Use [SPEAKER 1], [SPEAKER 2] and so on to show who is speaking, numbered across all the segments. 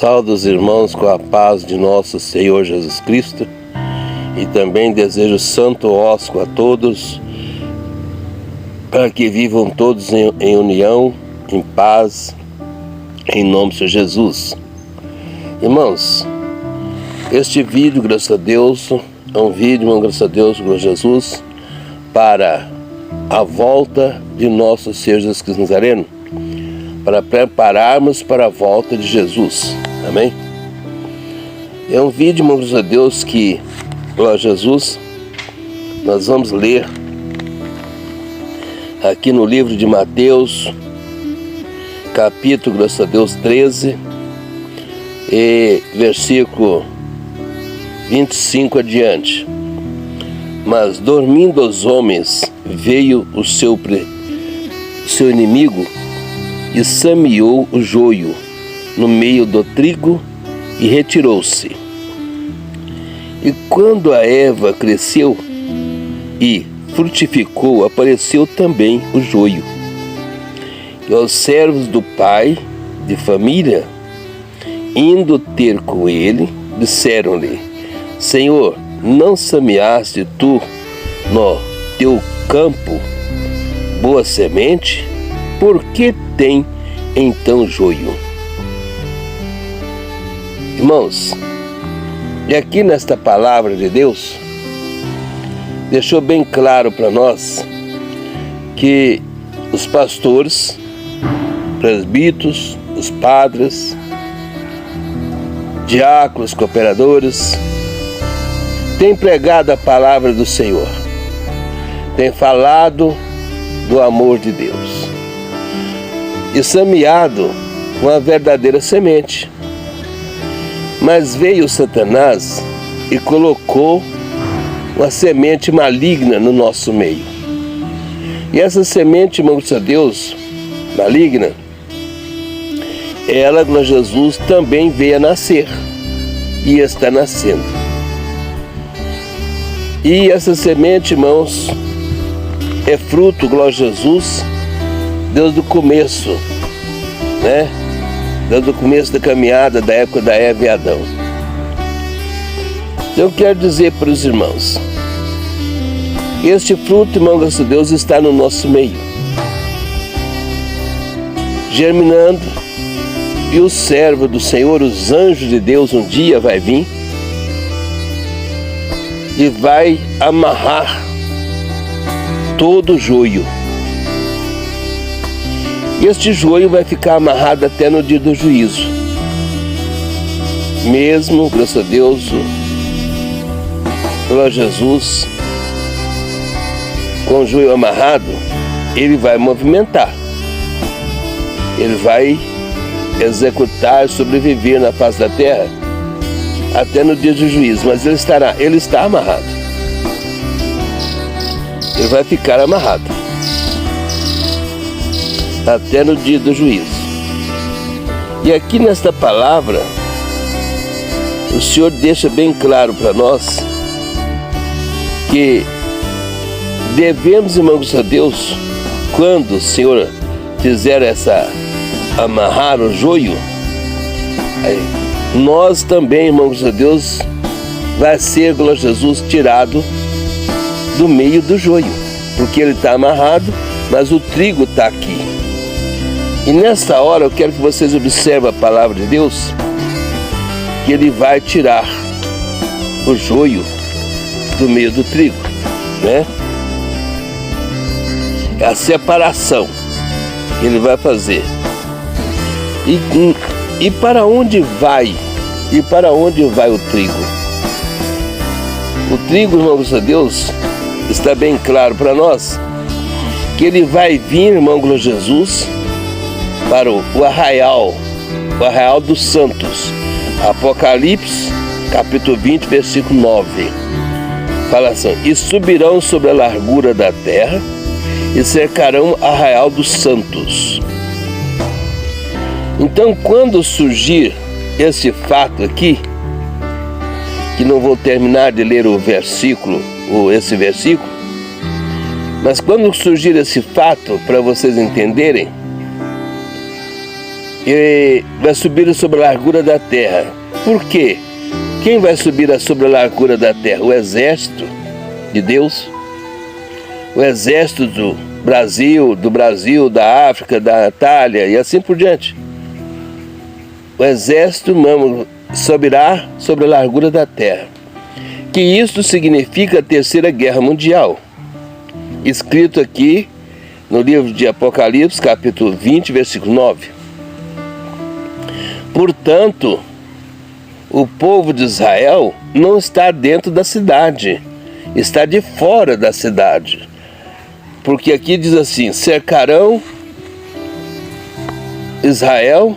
[SPEAKER 1] Saúdo os irmãos com a paz de nosso Senhor Jesus Cristo e também desejo santo ósculo a todos, para que vivam todos em união, em paz, em nome de Senhor Jesus. Irmãos, este vídeo, graças a Deus, é um vídeo, graças a Deus, glória a Jesus, para a volta de nosso Senhor Jesus Cristo Nazareno, para prepararmos para a volta de Jesus. Amém? É um vídeo, graças a Deus, que, glória a Jesus, nós vamos ler aqui no livro de Mateus, capítulo, graças a Deus, 13, e versículo 25 adiante. Mas dormindo os homens, veio o seu inimigo e semeou o joio no meio do trigo e retirou-se. E quando a erva cresceu e frutificou, apareceu também o joio. E os servos do pai de família, indo ter com ele, disseram-lhe: Senhor, não semeaste tu no teu campo boa semente? Por que tem então joio? Irmãos, e aqui nesta palavra de Deus, deixou bem claro para nós que os pastores, presbíteros, os padres, diáconos, cooperadores, têm pregado a palavra do Senhor, têm falado do amor de Deus e semeado uma verdadeira semente. Mas veio Satanás e colocou uma semente maligna no nosso meio. E essa semente, irmãos a Deus, maligna, ela, glória a Jesus, também veio a nascer e está nascendo. E essa semente, irmãos, é fruto, glória a Jesus, desde o começo, né? Desde o começo da caminhada, da época da Eva e Adão. Então eu quero dizer para os irmãos, este fruto, irmão, graças a Deus, está no nosso meio, germinando, e o servo do Senhor, os anjos de Deus, um dia vai vir e vai amarrar todo o joio. E este joio vai ficar amarrado até no dia do juízo. Mesmo, graças a Deus, glória a Jesus, com o joio amarrado, ele vai movimentar. Ele vai executar e sobreviver na face da terra até no dia do juízo. Mas ele está amarrado. Ele vai ficar amarrado até no dia do juízo. E aqui nesta palavra, o Senhor deixa bem claro para nós que devemos, irmãos a Deus, quando o Senhor fizer amarrar o joio, nós também, irmãos a Deus, vai ser, glória a Jesus, tirado do meio do joio, porque ele está amarrado, mas o trigo está aqui. E nessa hora eu quero que vocês observem a palavra de Deus, que ele vai tirar o joio do meio do trigo, né? É a separação que ele vai fazer. E para onde vai? E para onde vai o trigo? O trigo, irmãos a Deus, está bem claro para nós que ele vai vir, irmão, glória a Jesus, para o arraial dos santos. Apocalipse, capítulo 20, versículo 9. Fala assim: e subirão sobre a largura da terra e cercarão o arraial dos santos. Então, quando surgir esse fato aqui, que não vou terminar de ler esse versículo, mas quando surgir esse fato, para vocês entenderem, e vai subir sobre a largura da terra. Por quê? Quem vai subir sobre a largura da terra? O exército de Deus, o exército do Brasil, da África, da Itália e assim por diante. O exército subirá sobre a largura da terra. Que isto significa a Terceira Guerra Mundial. Escrito aqui no livro de Apocalipse, capítulo 20, versículo 9. Portanto, o povo de Israel não está dentro da cidade, está de fora da cidade. Porque aqui diz assim: cercarão Israel,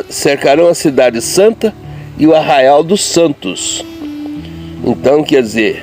[SPEAKER 1] cercarão a cidade santa e o arraial dos santos. Então, quer dizer,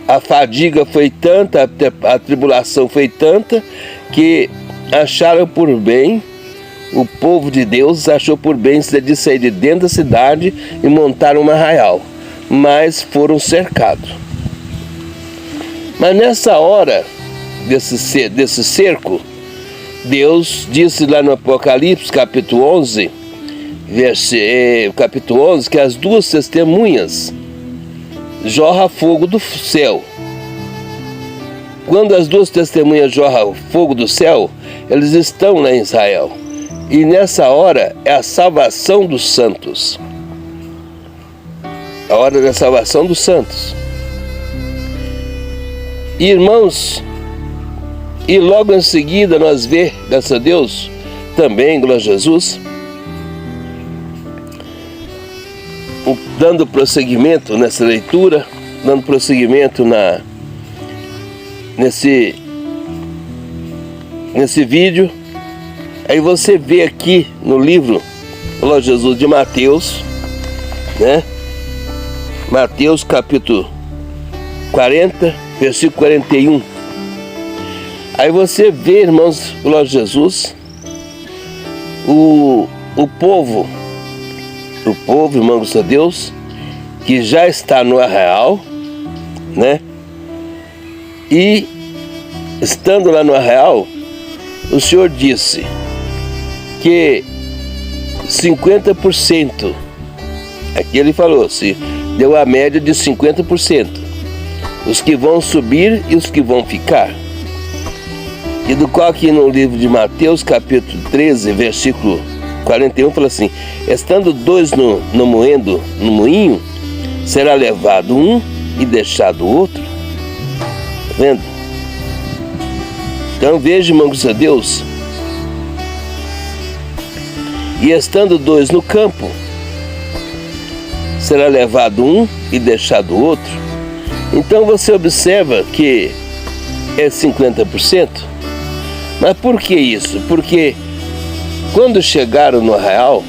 [SPEAKER 1] a fadiga foi tanta, a tribulação foi tanta, que acharam por bem, o povo de Deus achou por bem de sair de dentro da cidade e montar um arraial, mas foram cercados. Mas nessa hora desse cerco, Deus disse lá no Apocalipse, capítulo 11, que as duas testemunhas jorra fogo do céu. Quando as duas testemunhas jorram fogo do céu, eles estão lá em Israel. E nessa hora é a salvação dos santos. A hora da salvação dos santos. Irmãos, e logo em seguida nós vemos, graças a Deus, também, glória a Jesus, dando prosseguimento nessa leitura, dando prosseguimento nesse vídeo. Aí você vê aqui no livro, glória a Jesus, de Mateus, né? Mateus capítulo 40, versículo 41. Aí você vê, irmãos, glória a Jesus, o povo, irmãos a Deus, que já está no arraial, né? E estando lá no arraial, o Senhor disse que 50%, aqui ele falou, se deu a média de 50%, os que vão subir e os que vão ficar. E do qual aqui no livro de Mateus, capítulo 13, versículo 41, fala assim: estando dois no moinho, será levado um e deixado o outro. Tá vendo? Então veja, irmãos a Deus, e estando dois no campo, será levado um e deixado o outro. Então você observa que é 50%. Mas por que isso? Porque quando chegaram no arraial,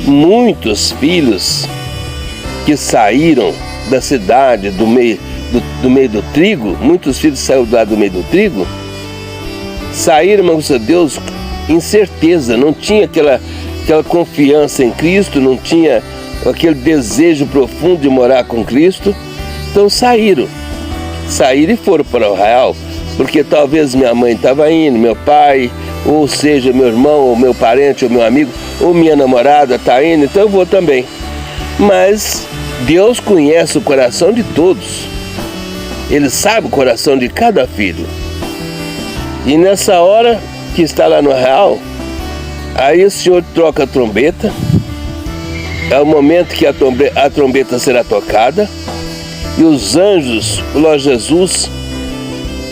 [SPEAKER 1] muitos filhos que saíram da cidade, do meio do trigo, muitos filhos saíram do meio do trigo, saíram, irmãos a Deus, incerteza, não tinha aquela confiança em Cristo, não tinha aquele desejo profundo de morar com Cristo. Então saíram e foram para o arraial, porque talvez minha mãe estava indo, meu pai, ou seja, meu irmão, ou meu parente, ou meu amigo, ou minha namorada está indo, então eu vou também. Mas Deus conhece o coração de todos, Ele sabe o coração de cada filho. E nessa hora que está lá no arraial, aí o Senhor troca a trombeta, é o momento que a trombeta será tocada, e os anjos, glória a Jesus,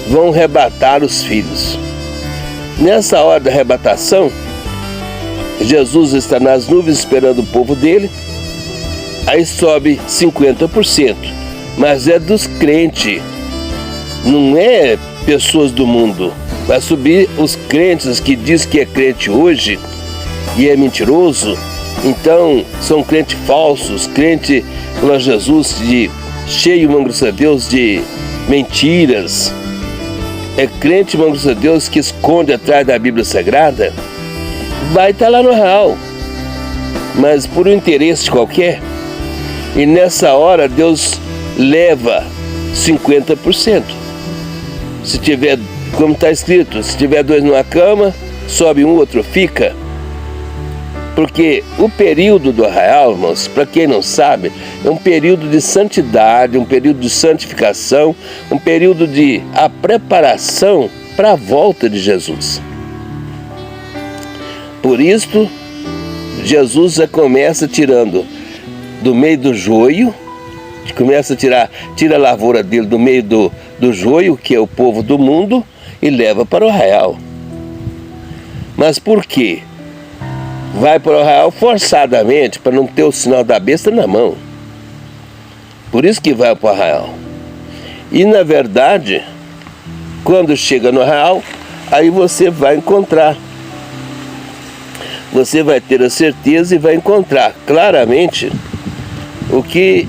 [SPEAKER 1] vão arrebatar os filhos. Nessa hora da arrebatação, Jesus está nas nuvens esperando o povo dele, aí sobe 50%, mas é dos crentes, não é pessoas do mundo. Vai subir os crentes que diz que é crente hoje e é mentiroso. Então são crentes falsos, crente, glória a Jesus, cheio, irmãos a Deus, de mentiras. É crente, irmãos a Deus, que esconde atrás da Bíblia Sagrada. Vai estar lá no arraial, mas por um interesse qualquer. E nessa hora Deus leva 50%. Se tiver, como está escrito, se tiver dois numa cama, sobe um, outro fica. Porque o período do arraial, irmãos, para quem não sabe, é um período de santidade, um período de santificação, um período de a preparação para a volta de Jesus. Por isso, Jesus já começa tirando do meio do joio, tira a lavoura dele do meio do joio, que é o povo do mundo, e leva para o arraial. Mas por quê? Vai para o arraial forçadamente, para não ter o sinal da besta na mão. Por isso que vai para o arraial. E na verdade, quando chega no arraial, aí você vai encontrar. Você vai ter a certeza e vai encontrar claramente o que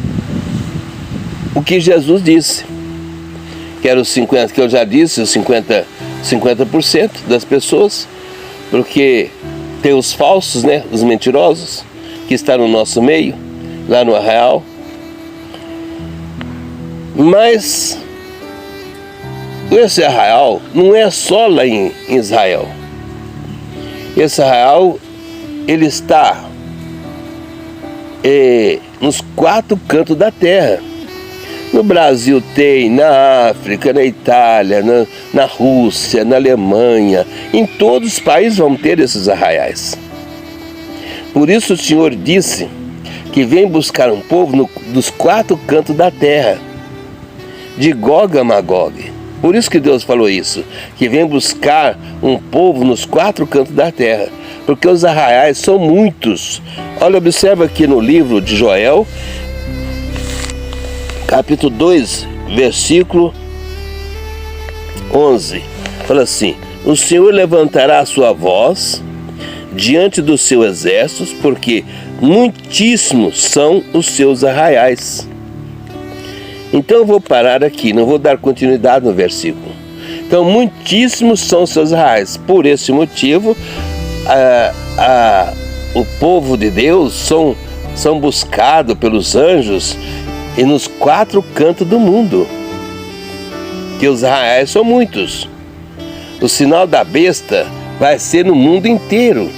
[SPEAKER 1] Jesus disse. Que era os 50%, que eu já disse, os 50% das pessoas, porque tem os falsos, né, os mentirosos, que estão no nosso meio, lá no arraial. Mas esse arraial não é só lá em Israel. Esse arraial, ele está nos 4 cantos da terra. No Brasil tem, na África, na Itália, na Rússia, na Alemanha, em todos os países vão ter esses arraiais. Por isso o Senhor disse que vem buscar um povo dos 4 cantos da terra, de Gog a Magog. Por isso que Deus falou isso, que vem buscar um povo nos 4 cantos da terra, porque os arraiais são muitos. Olha, observa aqui no livro de Joel, capítulo 2, versículo 11, fala assim: o Senhor levantará a sua voz diante dos seus exércitos, porque muitíssimos são os seus arraiais. Então eu vou parar aqui, não vou dar continuidade no versículo. Então, muitíssimos são os seus arraiais. Por esse motivo, o povo de Deus são buscados pelos anjos e nos 4 cantos do mundo, que os arraiais são muitos. O sinal da besta vai ser no mundo inteiro.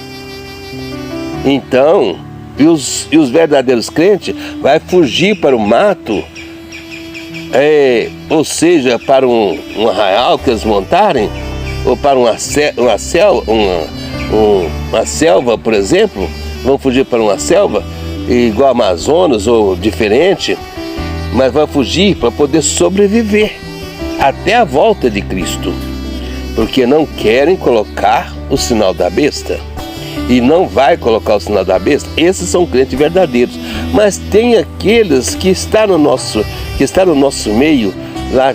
[SPEAKER 1] Então, e os verdadeiros crentes vai fugir para o mato, ou seja, para um arraial que eles montarem, ou para uma selva, por exemplo, vão fugir para uma selva, igual Amazonas ou diferente, mas vai fugir para poder sobreviver até a volta de Cristo, porque não querem colocar o sinal da besta. E não vai colocar o sinal da besta. Esses são crentes verdadeiros. Mas tem aqueles que estão no nosso meio, lá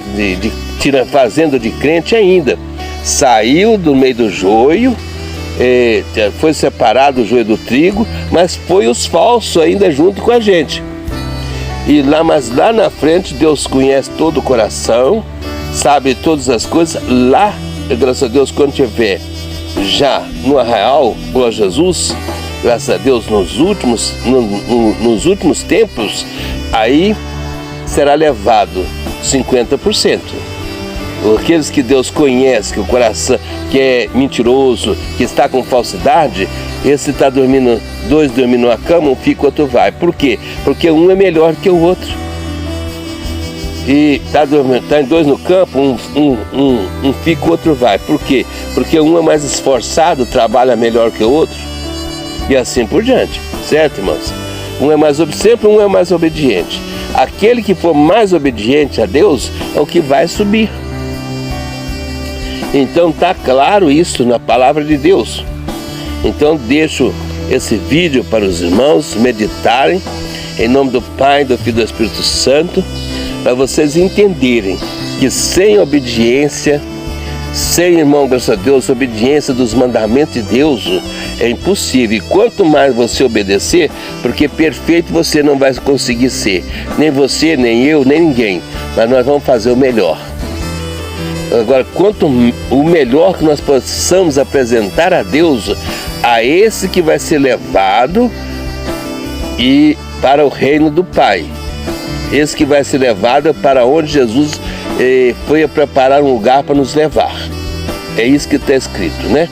[SPEAKER 1] fazendo de crente ainda. Saiu do meio do joio, foi separado o joio do trigo, mas foi os falsos ainda junto com a gente. Mas lá na frente Deus conhece todo o coração, sabe todas as coisas. Lá, graças a Deus, quando tiver já no arraial, glória a Jesus, graças a Deus, nos últimos tempos, aí será levado 50%. Aqueles que Deus conhece, que o coração que é mentiroso, que está com falsidade, esse está dormindo, 2 dormindo na cama, um fica, o outro vai. Por quê? Porque um é melhor que o outro. E está em 2 no campo, um fica, o outro vai. Por quê? Porque um é mais esforçado, trabalha melhor que o outro, e assim por diante, certo, irmãos? Sempre um é mais obediente. Aquele que for mais obediente a Deus é o que vai subir. Então está claro isso na palavra de Deus. Então deixo esse vídeo para os irmãos meditarem, em nome do Pai, do Filho e do Espírito Santo, para vocês entenderem que sem obediência, sem, irmão, graças a Deus, obediência dos mandamentos de Deus é impossível. E quanto mais você obedecer, porque perfeito você não vai conseguir ser, nem você, nem eu, nem ninguém, mas nós vamos fazer o melhor. Agora, quanto o melhor que nós possamos apresentar a Deus, a esse que vai ser levado e para o reino do Pai, esse que vai ser levado para onde Jesus foi a preparar um lugar para nos levar. É isso que está escrito, né?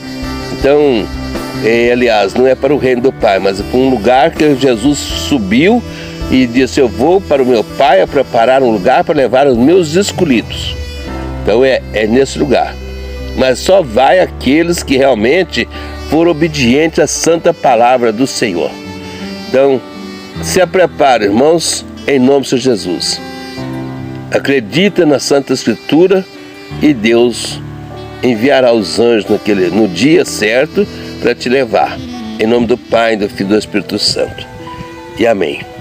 [SPEAKER 1] Então, aliás, não é para o reino do Pai, mas para um lugar que Jesus subiu e disse: eu vou para o meu Pai a preparar um lugar para levar os meus escolhidos. Então é nesse lugar. Mas só vai aqueles que realmente foram obedientes à santa palavra do Senhor. Então, se prepare, irmãos, em nome de Jesus. Acredita na Santa Escritura e Deus enviará os anjos no dia certo para te levar. Em nome do Pai, do Filho e do Espírito Santo. E amém.